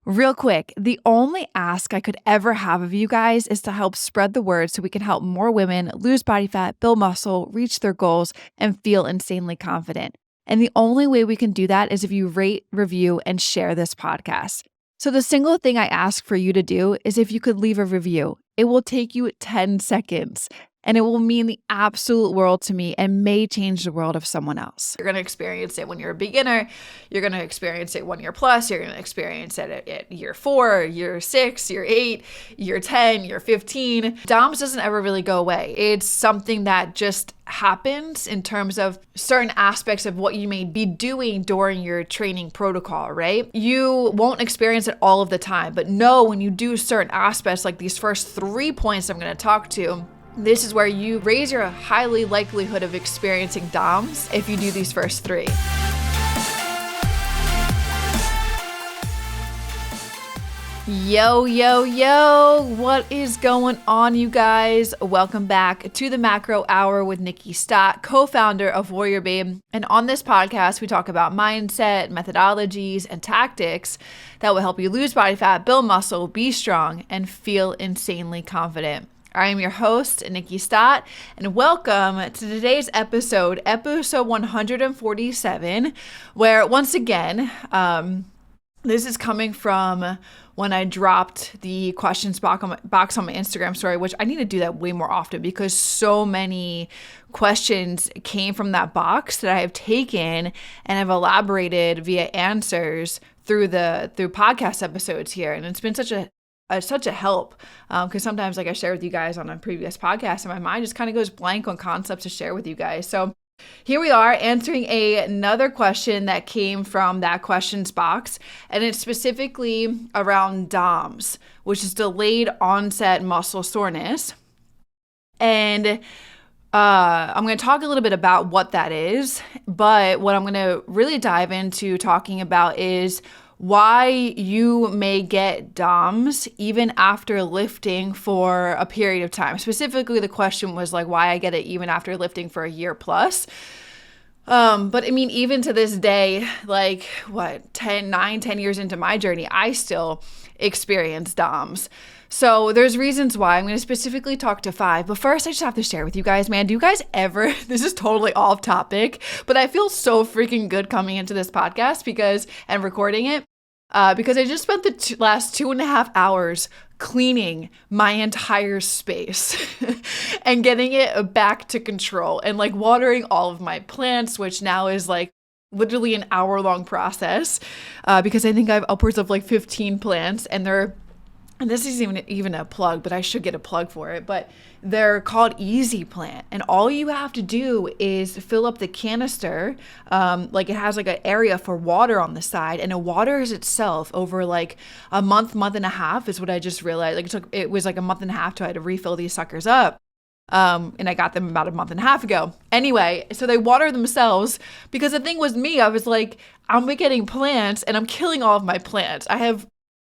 Real quick, the only ask I could ever have of you guys is to help spread the word so we can help more women lose body fat, build muscle, reach their goals, and feel insanely confident. And the only way we can do that is if you rate, review, and share this podcast. So the single thing I ask for you to do is if you could leave a review. It will take you 10 seconds. And it will mean the absolute world to me and may change the world of someone else. You're going to experience it when you're a beginner. You're going to experience it 1 year plus. You're going to experience it at year 4, year 6, year 8, year 10, year 15. DOMS doesn't ever really go away. It's something that just happens in terms of certain aspects of what you may be doing during your training protocol, right? You won't experience it all of the time, but know when you do certain aspects like these first 3 points I'm going to talk to, this is where you raise your highly likelihood of experiencing DOMS if you do these first 3. Yo, yo, yo, what is going on, you guys? Welcome back to the Macro Hour with Nikki Stott, co-founder of WarriorBabe. And on this podcast, we talk about mindset, methodologies, and tactics that will help you lose body fat, build muscle, be strong, and feel insanely confident. I am your host, Nikki Stott, and welcome to today's episode 147, where once again, this is coming from when I dropped the questions box on my Instagram story, which I need to do that way more often because so many questions came from that box that I have taken and have elaborated via answers through podcast episodes here. And it's been such a help because sometimes, like I shared with you guys on a previous podcast, and my mind just kind of goes blank on concepts to share with you guys. So here we are answering another question that came from that questions box, and it's specifically around DOMS, which is delayed onset muscle soreness. And I'm going to talk a little bit about what that is, but what I'm going to really dive into talking about is why you may get DOMS even after lifting for a period of time. Specifically, the question was like why I get it even after lifting for a year plus. But I mean, even to this day, like 10 years into my journey, I still experience DOMS. So there's reasons why. I'm going to specifically talk to 5. But first, I just have to share with you guys, man, do you guys ever, this is totally off topic, but I feel so freaking good coming into this podcast and recording it because I just spent the last 2.5 hours cleaning my entire space and getting it back to control and like watering all of my plants, which now is like literally an hour-long process because I think I have upwards of like 15 plants and this isn't even a plug, but I should get a plug for it. But they're called Easy Plant. And all you have to do is fill up the canister. Like it has like an area for water on the side, and it waters itself over like a month and a half is what I just realized. Like it was like a month and a half till I had to refill these suckers up. And I got them about a month and a half ago. Anyway, so they water themselves because the thing was me, I was like, I'm getting plants and I'm killing all of my plants. I have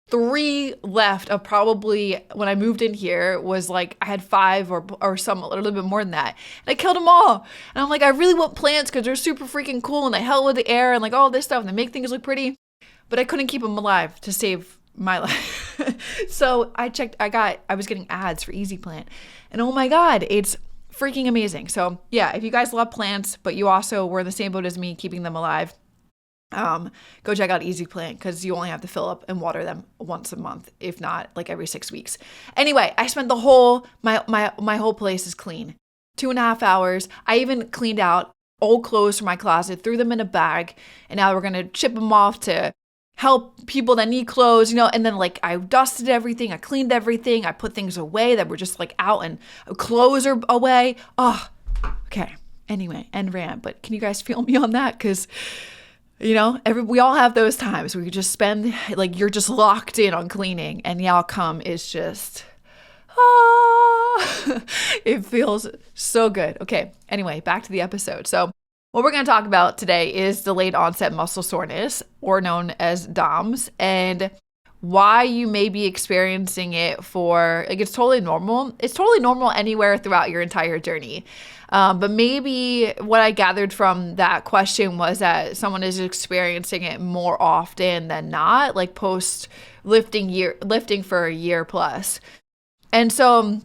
3 left of probably when I moved in here was like I had 5 or some a little bit more than that. And I killed them all. And I'm like, I really want plants because they're super freaking cool and they help with the air and like all this stuff and they make things look pretty. But I couldn't keep them alive to save my life. So I checked, I was getting ads for Easy Plant. And oh my God, it's freaking amazing. So yeah, if you guys love plants, but you also were in the same boat as me keeping them alive, go check out Easy Plant because you only have to fill up and water them once a month, if not like every 6 weeks. Anyway, I spent my whole place is clean. 2.5 hours. I even cleaned out old clothes from my closet, threw them in a bag, and now we're gonna ship them off to help people that need clothes, and then like I dusted everything, I cleaned everything, I put things away that were just like out and clothes are away. Oh, okay. Anyway, end rant, but can you guys feel me on that? Because we all have those times where you just spend, like, you're just locked in on cleaning and the outcome is just, it feels so good. Okay. Anyway, back to the episode. So what we're going to talk about today is delayed onset muscle soreness, or known as DOMS. And why you may be experiencing it for, like, it's totally normal. It's totally normal anywhere throughout your entire journey. But maybe what I gathered from that question was that someone is experiencing it more often than not, like post lifting for a year plus. And so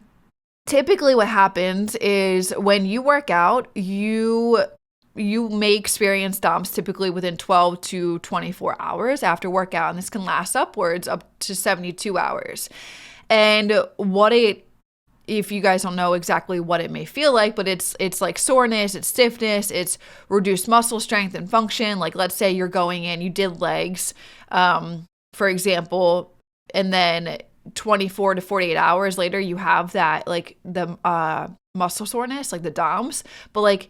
typically what happens is when you work out, you may experience DOMS typically within 12 to 24 hours after workout, and this can last upwards up to 72 hours. And if you guys don't know exactly what it may feel like, but it's like soreness, it's stiffness, it's reduced muscle strength and function. Like, let's say you're going in, you did legs, for example, and then 24 to 48 hours later, you have that, like, the muscle soreness, like the DOMS, but like,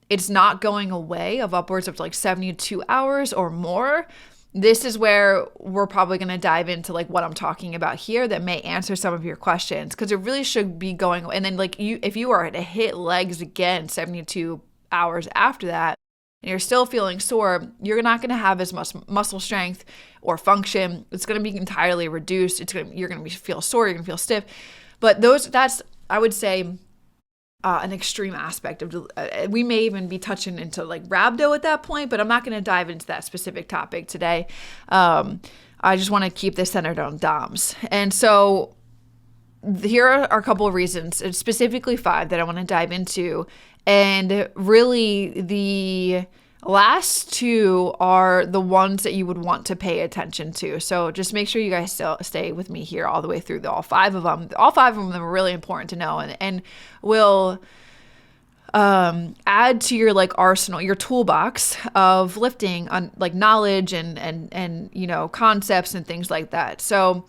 it's not going away of upwards of like 72 hours or more. This is where we're probably going to dive into like what I'm talking about here that may answer some of your questions, because it really should be going. And then like if you are to hit legs again 72 hours after that and you're still feeling sore, you're not going to have as much muscle strength or function. It's going to be entirely reduced. You're going to feel sore, you're going to feel stiff. But that's I would say an extreme aspect of, we may even be touching into like rhabdo at that point, but I'm not going to dive into that specific topic today. I just want to keep this centered on DOMS. And so here are a couple of reasons, specifically 5 that I want to dive into. And really the last 2 are the ones that you would want to pay attention to. So just make sure you guys still stay with me here all the way through all 5 of them. All 5 of them are really important to know and will add to your like arsenal, your toolbox of lifting on like knowledge and you know, concepts and things like that. So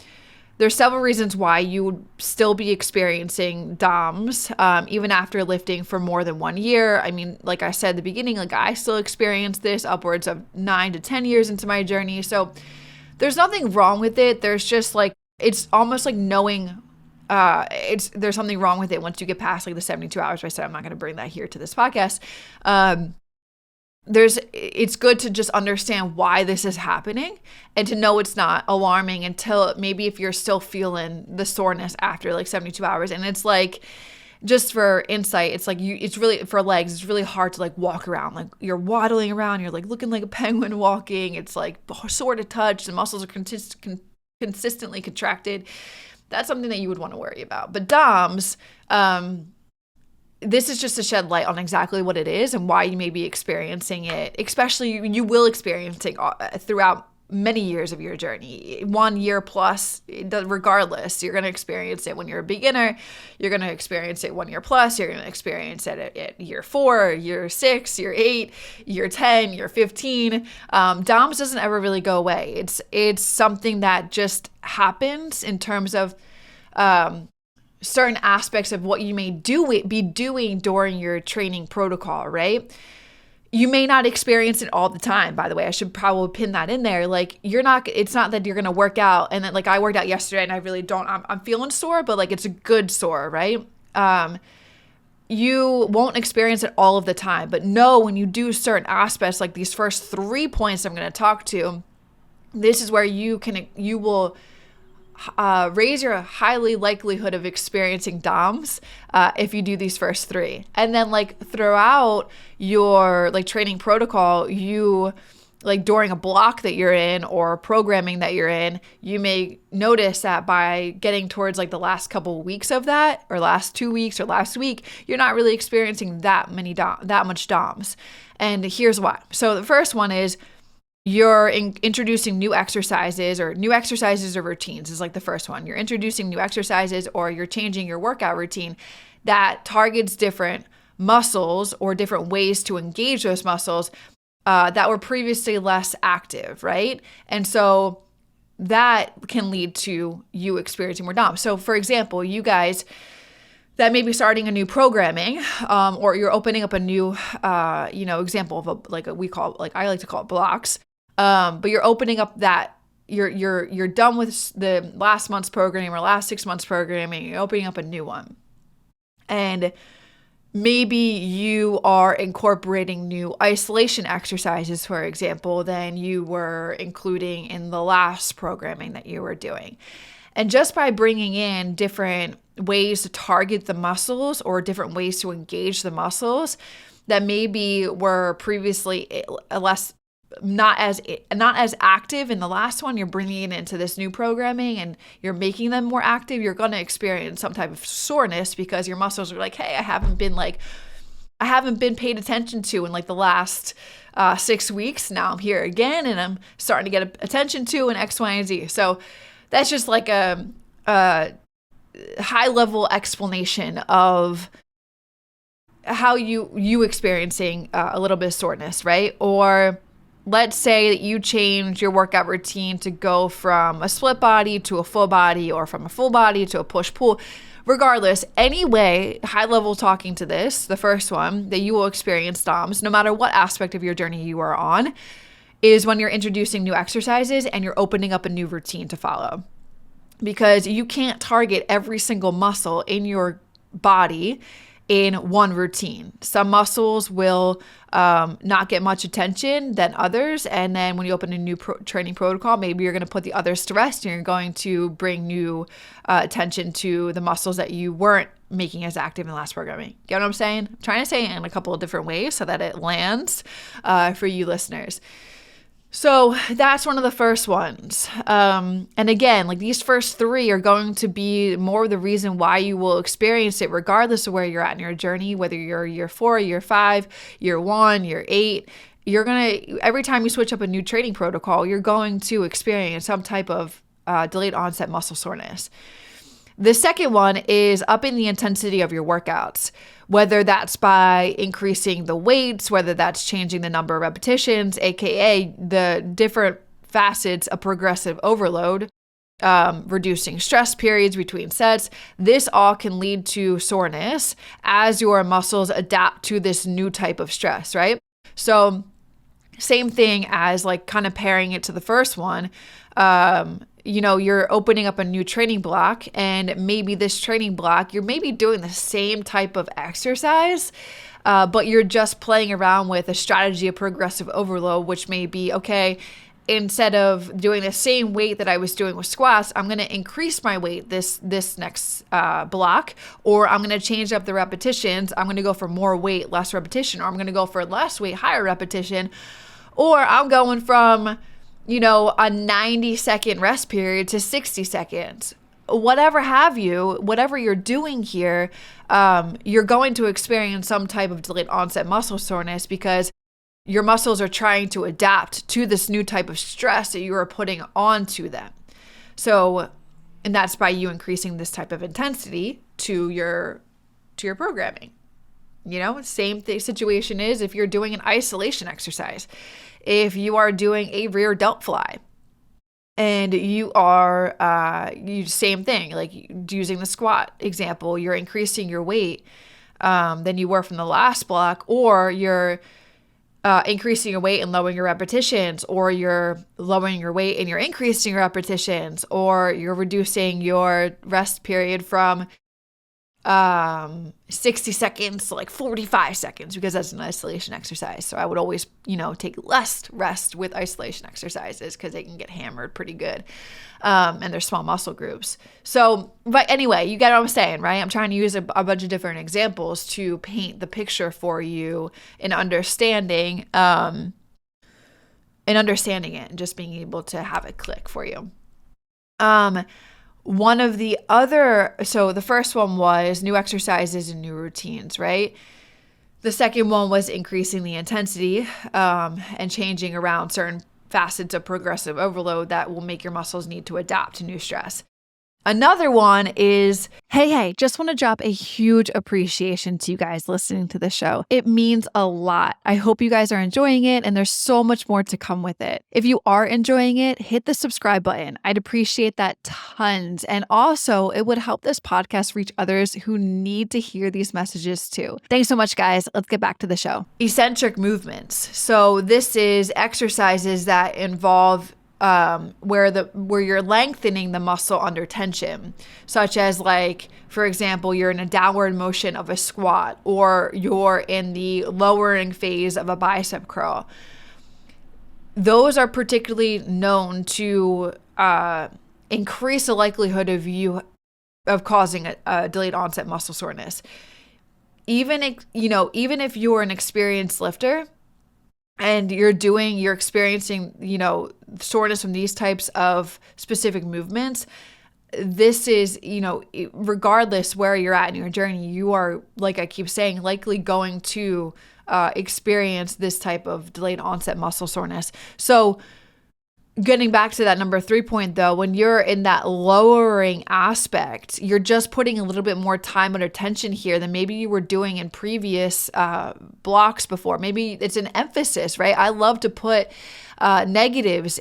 there's several reasons why you would still be experiencing DOMS even after lifting for more than 1 year. I mean, like I said at the beginning, like I still experience this upwards of 9 to 10 years into my journey. So there's nothing wrong with it. There's just like, it's almost like knowing there's something wrong with it once you get past like the 72 hours. I said I'm not going to bring that here to this podcast. It's good to just understand why this is happening and to know it's not alarming until maybe if you're still feeling the soreness after like 72 hours. And it's like, just for insight, it's like it's really, for legs, it's really hard to like walk around. Like you're waddling around, you're like looking like a penguin walking. It's like sore to touch. The muscles are consistently contracted. That's something that you would want to worry about. But DOMS, this is just to shed light on exactly what it is and why you may be experiencing it, especially you will experience it throughout many years of your journey. 1 year plus, regardless, you're going to experience it when you're a beginner. You're going to experience it 1 year plus. You're going to experience it at year 4, year 6, year 8, year 10, year 15. DOMS doesn't ever really go away. It's something that just happens in terms of certain aspects of what you may be doing during your training protocol, right? You may not experience it all the time, by the way. I should probably pin that in there. Like it's not that you're going to work out and then like I worked out yesterday and I really I'm feeling sore, but like it's a good sore, right? You won't experience it all of the time, but know when you do certain aspects, like these first 3 points I'm going to talk to, this is where you will raise your highly likelihood of experiencing DOMS if you do these first 3. And then like throughout your like training protocol, you like during a block that you're in or programming that you're in, you may notice that by getting towards like the last couple of weeks of that, or last 2 weeks or last week, you're not really experiencing that much DOMS. And here's why. So the first one is you're introducing new exercises or routines is like the first one. You're introducing new exercises or you're changing your workout routine that targets different muscles or different ways to engage those muscles that were previously less active, right? And so that can lead to you experiencing more DOMS. So for example, you guys that may be starting a new programming, or you're opening up a new, example of I like to call it blocks. But you're opening up that you're done with the last month's programming or last 6 months programming. You're opening up a new one, and maybe you are incorporating new isolation exercises, for example, than you were including in the last programming that you were doing. And just by bringing in different ways to target the muscles or different ways to engage the muscles that maybe were previously not as active in the last one, you're bringing it into this new programming and you're making them more active, you're going to experience some type of soreness because your muscles are like, hey, I haven't been paid attention to in like the last 6 weeks. Now I'm here again and I'm starting to get attention to in X, Y, and Z. So that's just like a high level explanation of how you experiencing a little bit of soreness, right? Or let's say that you change your workout routine to go from a split body to a full body, or from a full body to a push-pull. Regardless, anyway, high level talking to this, the first one that you will experience, DOMs, no matter what aspect of your journey you are on, is when you're introducing new exercises and you're opening up a new routine to follow. Because you can't target every single muscle in your body in one routine. Some muscles will not get much attention than others. And then when you open a new training protocol, maybe you're going to put the others to rest and you're going to bring new attention to the muscles that you weren't making as active in the last programming. Get what I'm saying? I'm trying to say it in a couple of different ways so that it lands for you listeners. So that's one of the first ones. And again, like these first three are going to be more of the reason why you will experience it regardless of where you're at in your journey, whether you're year 4, year 5, year 1, year 8. Every time you switch up a new training protocol, you're going to experience some type of delayed onset muscle soreness. The second one is upping the intensity of your workouts, whether that's by increasing the weights, whether that's changing the number of repetitions, aka the different facets of progressive overload, reducing stress periods between sets. This all can lead to soreness as your muscles adapt to this new type of stress, right? So same thing as like kind of pairing it to the first one. You're opening up a new training block, and maybe this training block, you're maybe doing the same type of exercise, but you're just playing around with a strategy of progressive overload, which may be, okay, instead of doing the same weight that I was doing with squats, I'm going to increase my weight this next block, or I'm going to change up the repetitions. I'm going to go for more weight, less repetition, or I'm going to go for less weight, higher repetition, or I'm going from a 90-second rest period to 60 seconds. Whatever you're doing here, you're going to experience some type of delayed onset muscle soreness because your muscles are trying to adapt to this new type of stress that you are putting onto them. So, and that's by you increasing this type of intensity to your programming. Same situation is if you're doing an isolation exercise. If you are doing a rear delt fly and you are, same thing, like using the squat example, you're increasing your weight than you were from the last block, or you're increasing your weight and lowering your repetitions, or you're lowering your weight and you're increasing your repetitions, or you're reducing your rest period from 60 seconds to like 45 seconds because that's an isolation exercise. So I would always, take less rest with isolation exercises because they can get hammered pretty good. And they're small muscle groups. So, but anyway, you get what I'm saying, right? I'm trying to use a bunch of different examples to paint the picture for you in understanding it and just being able to have it click for you. One of the other, so the first one was new exercises and new routines, right? The second one was increasing the intensity and changing around certain facets of progressive overload that will make your muscles need to adapt to new stress. Another one is, hey, just want to drop a huge appreciation to you guys listening to the show. It means a lot. I hope you guys are enjoying it, and there's so much more to come with it. If you are enjoying it, hit the subscribe button. I'd appreciate that tons. And also, it would help this podcast reach others who need to hear these messages too. Thanks so much, guys. Let's get back to the show. Eccentric movements. So this is exercises that involve where you're lengthening the muscle under tension, such as like, for example, you're in a downward motion of a squat, or you're in the lowering phase of a bicep curl. Those are particularly known to increase the likelihood of causing a delayed onset muscle soreness. Even if you're an experienced lifter and you're experiencing, soreness from these types of specific movements, this is, regardless where you're at in your journey, you are, like I keep saying, likely going to experience this type of delayed onset muscle soreness. So getting back to that number 3 point though, when you're in that lowering aspect, you're just putting a little bit more time under tension here than maybe you were doing in previous blocks before. Maybe it's an emphasis, right? I love to put negatives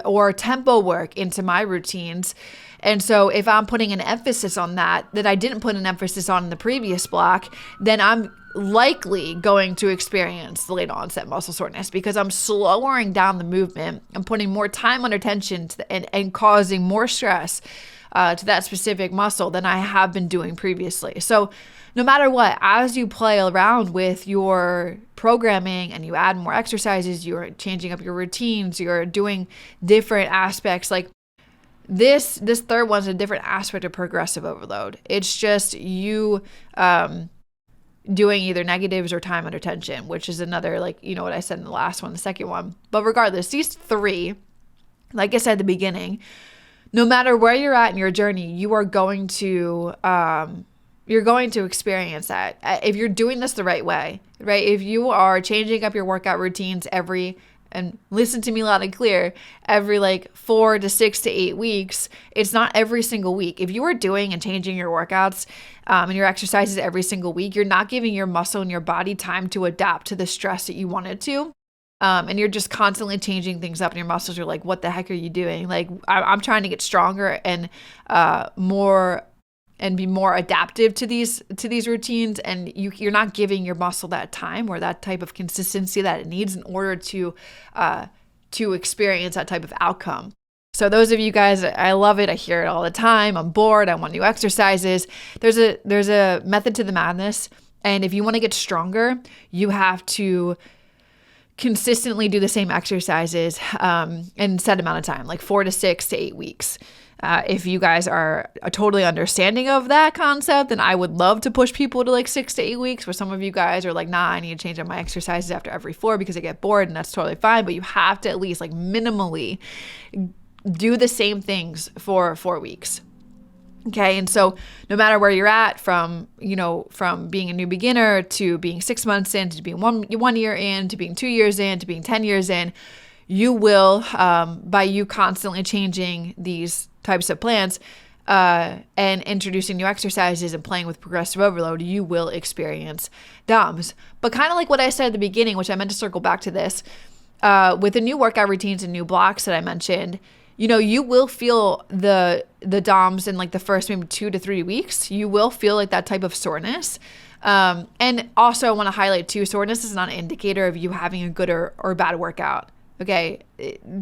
or tempo work into my routines. And so if I'm putting an emphasis on that I didn't put an emphasis on in the previous block, then I'm likely going to experience delayed onset muscle soreness because I'm slowing down the movement. I'm putting more time under tension and causing more stress to that specific muscle than I have been doing previously. So no matter what, as you play around with your programming and you add more exercises, you're changing up your routines, you're doing different aspects, like this third one's a different aspect of progressive overload. It's just you doing either negatives or time under tension, which is another, like, what I said in the last one, the second one. But regardless, these three, like I said at the beginning, no matter where you're at in your journey, you are going to experience that. If you're doing this the right way, right? If you are changing up your workout routines and listen to me loud and clear, every like 4 to 6 to 8 weeks, it's not every single week. If you are doing and changing your workouts and your exercises every single week, you're not giving your muscle and your body time to adapt to the stress that you wanted to. And you're just constantly changing things up and your muscles are like, what the heck are you doing? Like, I'm trying to get stronger and be more adaptive to these routines, and you're not giving your muscle that time or that type of consistency that it needs in order to experience that type of outcome. So those of you guys, I love it. I hear it all the time. I'm bored. I want new exercises. There's a method to the madness, and if you want to get stronger, you have to consistently do the same exercises in set amount of time, like 4 to 6 to 8 weeks. If you guys are totally understanding of that concept, then I would love to push people to like 6 to 8 weeks. For some of you guys are like, nah, I need to change up my exercises after every 4 because I get bored, and that's totally fine. But you have to at least like minimally do the same things for 4 weeks. Okay. And so no matter where you're at, from being a new beginner to being 6 months in, to being one year in, to being 2 years in, to being 10 years in, you will, by you constantly changing these types of plans and introducing new exercises and playing with progressive overload, you will experience DOMS. But kind of like what I said at the beginning, which I meant to circle back to this, with the new workout routines and new blocks that I mentioned, you will feel the DOMS in like the first maybe 2 to 3 weeks. You will feel like that type of soreness. And also I want to highlight too, soreness is not an indicator of you having a good or bad workout. Okay.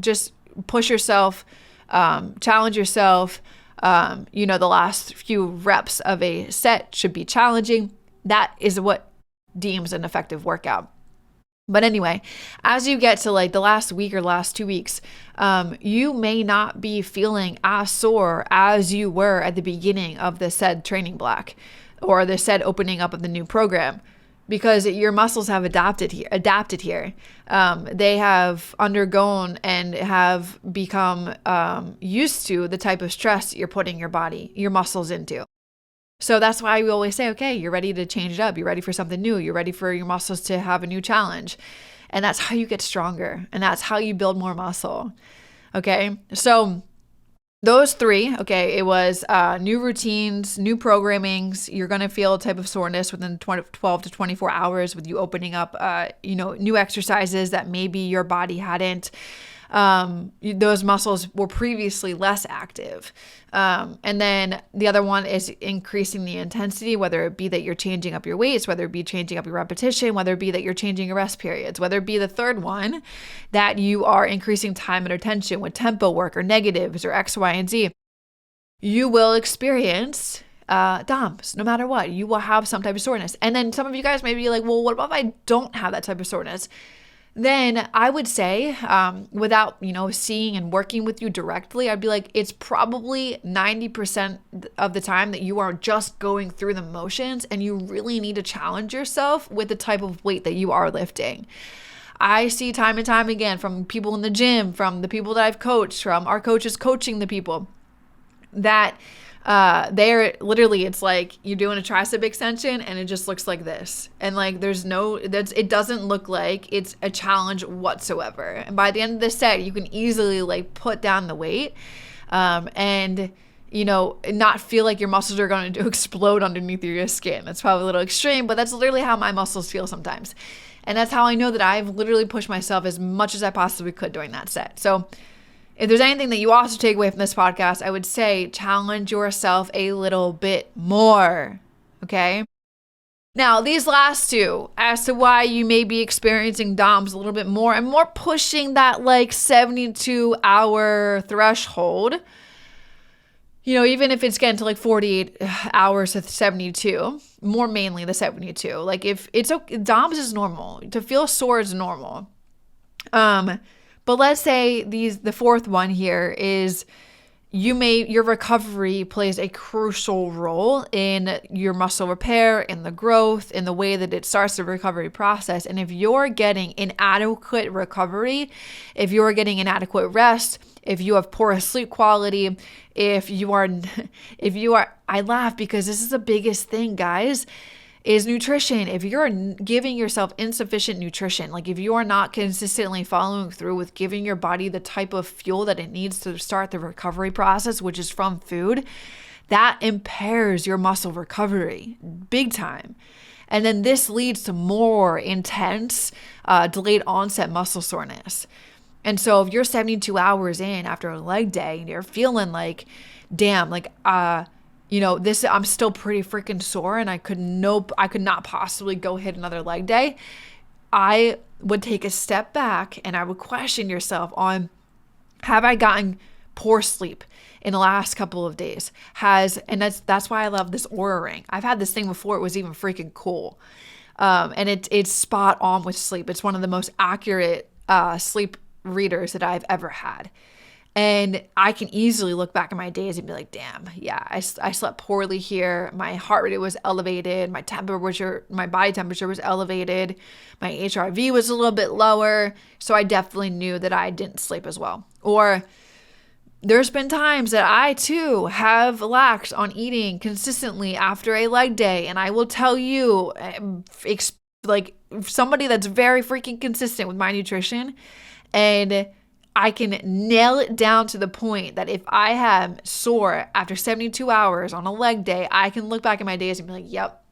Just push yourself, challenge yourself. The last few reps of a set should be challenging. That is what deems an effective workout. But anyway, as you get to like the last week or last 2 weeks, you may not be feeling as sore as you were at the beginning of the said training block or the said opening up of the new program, because your muscles have adapted here. They have undergone and have become used to the type of stress you're putting your muscles into. So that's why we always say, okay, you're ready to change it up. You're ready for something new. You're ready for your muscles to have a new challenge. And that's how you get stronger. And that's how you build more muscle. Okay. So those three, okay, it was new routines, new programmings. You're going to feel a type of soreness within 12 to 24 hours with you opening up, new exercises that maybe your body hadn't those muscles were previously less active. And then the other one is increasing the intensity, whether it be that you're changing up your weights, whether it be changing up your repetition, whether it be that you're changing your rest periods, whether it be the third one that you are increasing time and attention with tempo work or negatives or X, Y, and Z. You will experience DOMS no matter what. You will have some type of soreness. And then some of you guys may be like, well, what about if I don't have that type of soreness? Then I would say, without, seeing and working with you directly, I'd be like, it's probably 90% of the time that you are just going through the motions and you really need to challenge yourself with the type of weight that you are lifting. I see time and time again from people in the gym, from the people that I've coached, from our coaches coaching the people, that they're literally, it's like you're doing a tricep extension and it just looks like this. And like, it doesn't look like it's a challenge whatsoever. And by the end of the set, you can easily like put down the weight, and not feel like your muscles are going to explode underneath your skin. That's probably a little extreme, but that's literally how my muscles feel sometimes. And that's how I know that I've literally pushed myself as much as I possibly could during that set. So if there's anything that you also take away from this podcast, I would say challenge yourself a little bit more, okay? Now, these last two, as to why you may be experiencing DOMS a little bit more and more pushing that like 72-hour threshold, even if it's getting to like 48 hours to 72, more mainly the 72. Like if it's okay, DOMS is normal. To feel sore is normal. But let's say the fourth one here is your recovery plays a crucial role in your muscle repair, in the growth, in the way that it starts the recovery process. And if you're getting inadequate recovery, if you're getting inadequate rest, if you have poor sleep quality, I laugh because this is the biggest thing, guys, is nutrition. If you're giving yourself insufficient nutrition, like if you are not consistently following through with giving your body the type of fuel that it needs to start the recovery process, which is from food, that impairs your muscle recovery big time. And then this leads to more intense delayed onset muscle soreness. And so if you're 72 hours in after a leg day and you're feeling like, damn, like, I'm still pretty freaking sore and I could not possibly go hit another leg day, I would take a step back and I would question yourself on, have I gotten poor sleep in the last couple of days? And that's why I love this Oura ring. I've had this thing before it was even freaking cool. And it's spot on with sleep. It's one of the most accurate sleep readers that I've ever had. And I can easily look back at my days and be like, damn, yeah, I slept poorly here. My heart rate was elevated. My body temperature was elevated. My HRV was a little bit lower. So I definitely knew that I didn't sleep as well. Or there's been times that I too have lacked on eating consistently after a leg day. And I will tell you, like somebody that's very freaking consistent with my nutrition, and I can nail it down to the point that if I am sore after 72 hours on a leg day, I can look back at my days and be like, yep,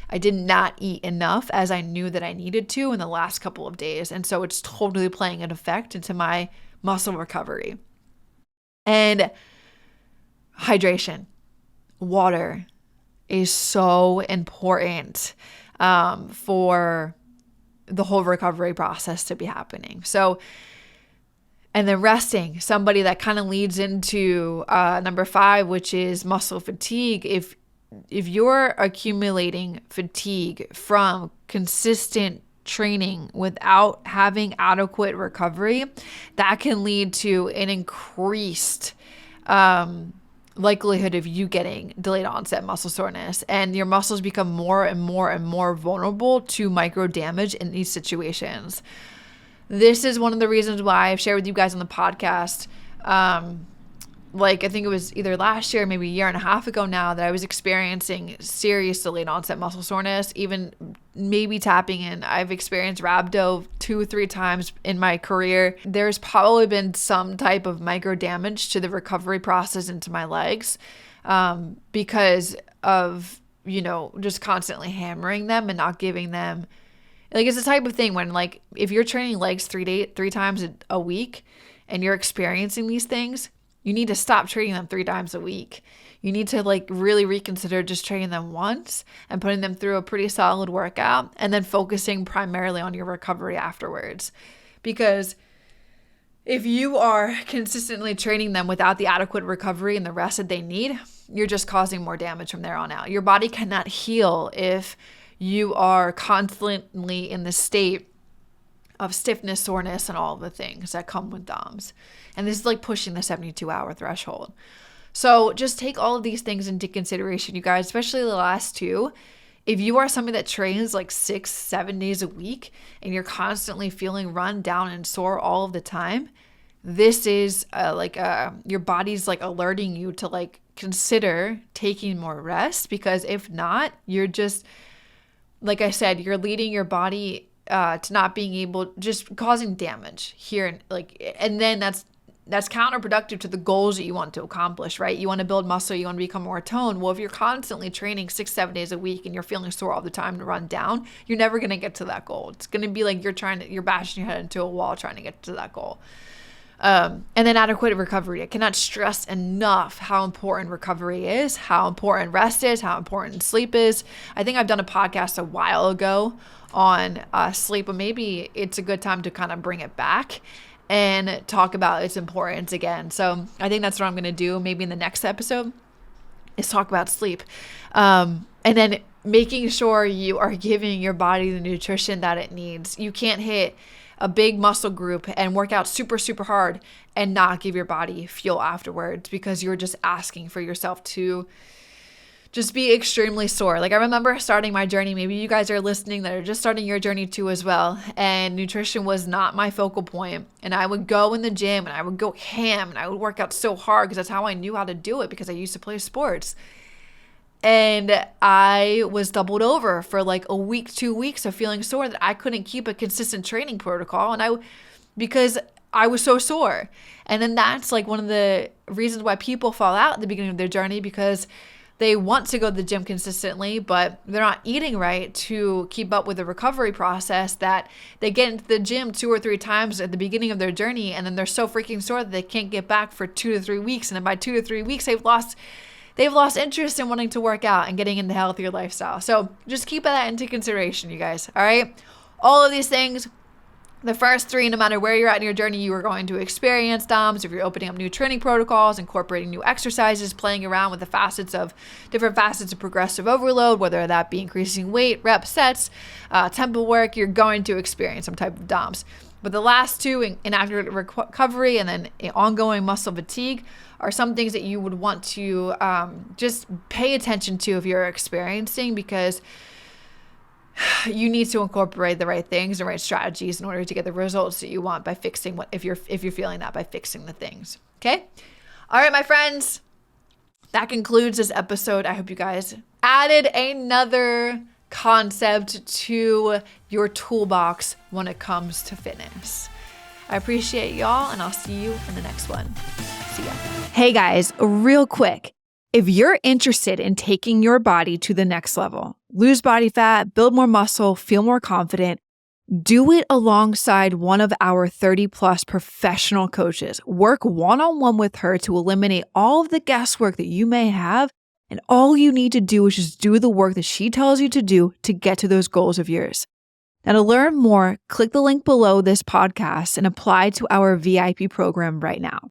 I did not eat enough as I knew that I needed to in the last couple of days. And so it's totally playing an effect into my muscle recovery. And hydration, water is so important for the whole recovery process to be happening. So, and then resting, somebody that kind of leads into number 5, which is muscle fatigue. If you're accumulating fatigue from consistent training without having adequate recovery, that can lead to an increased likelihood of you getting delayed onset muscle soreness, and your muscles become more and more and more vulnerable to micro damage in these situations. This is one of the reasons why I've shared with you guys on the podcast, I think it was either last year, maybe a year and a half ago now, that I was experiencing serious delayed onset muscle soreness, even maybe tapping in. I've experienced rhabdo 2-3 times in my career. There's probably been some type of micro damage to the recovery process into my legs because of, just constantly hammering them and not giving them. Like, it's the type of thing when, like, if you're training legs three times a week and you're experiencing these things, you need to stop training them 3 times a week. You need to really reconsider just training them once and putting them through a pretty solid workout and then focusing primarily on your recovery afterwards. Because if you are consistently training them without the adequate recovery and the rest that they need, you're just causing more damage from there on out. Your body cannot heal if you are constantly in the state of stiffness, soreness, and all the things that come with DOMs. And this is pushing the 72-hour threshold. So just take all of these things into consideration, you guys, especially the last 2. If you are somebody that trains 6-7 days a week and you're constantly feeling run down and sore all of the time, this is your body's alerting you to consider taking more rest, because if not, you're just, like I said, you're leading your body to not being able, just causing damage here. And then that's counterproductive to the goals that you want to accomplish, right? You want to build muscle, you want to become more toned. Well, if you're constantly training 6-7 days a week and you're feeling sore all the time to run down, you're never going to get to that goal. It's going to be you're bashing your head into a wall trying to get to that goal. And then adequate recovery. I cannot stress enough how important recovery is, how important rest is, how important sleep is. I think I've done a podcast a while ago on sleep, but maybe it's a good time to kind of bring it back and talk about its importance again. So I think that's what I'm going to do maybe in the next episode, is talk about sleep. And then making sure you are giving your body the nutrition that it needs. You can't hit a big muscle group and work out super, super hard and not give your body fuel afterwards, because you're just asking for yourself to just be extremely sore. I remember starting my journey, maybe you guys are listening that are just starting your journey too as well, and nutrition was not my focal point. And I would go in the gym and I would go ham and I would work out so hard because that's how I knew how to do it, because I used to play sports. And I was doubled over for a week, 2 weeks of feeling sore, that I couldn't keep a consistent training protocol, because I was so sore. And then that's one of the reasons why people fall out at the beginning of their journey, because they want to go to the gym consistently, but they're not eating right to keep up with the recovery process, that they get into the gym 2 or 3 times at the beginning of their journey, and then they're so freaking sore that they can't get back for 2 to 3 weeks. And then by 2 to 3 weeks, they've lost interest in wanting to work out and getting into a healthier lifestyle. So just keep that into consideration, you guys. All right. All of these things, the first 3, no matter where you're at in your journey, you are going to experience DOMs. If you're opening up new training protocols, incorporating new exercises, playing around with the different facets of progressive overload, whether that be increasing weight, reps, sets, tempo work, you're going to experience some type of DOMs. But the last 2, inaccurate recovery and then ongoing muscle fatigue, are some things that you would want to just pay attention to if you're experiencing, because you need to incorporate the right things, the right strategies in order to get the results that you want by fixing if you're feeling that, by fixing the things. Okay. All right, my friends, that concludes this episode. I hope you guys added another concept to your toolbox when it comes to fitness. I appreciate y'all, and I'll see you in the next one. See ya. Hey guys, real quick. If you're interested in taking your body to the next level, lose body fat, build more muscle, feel more confident, do it alongside one of our 30+ professional coaches. Work one-on-one with her to eliminate all of the guesswork that you may have, and all you need to do is just do the work that she tells you to do to get to those goals of yours. Now, to learn more, click the link below this podcast and apply to our VIP program right now.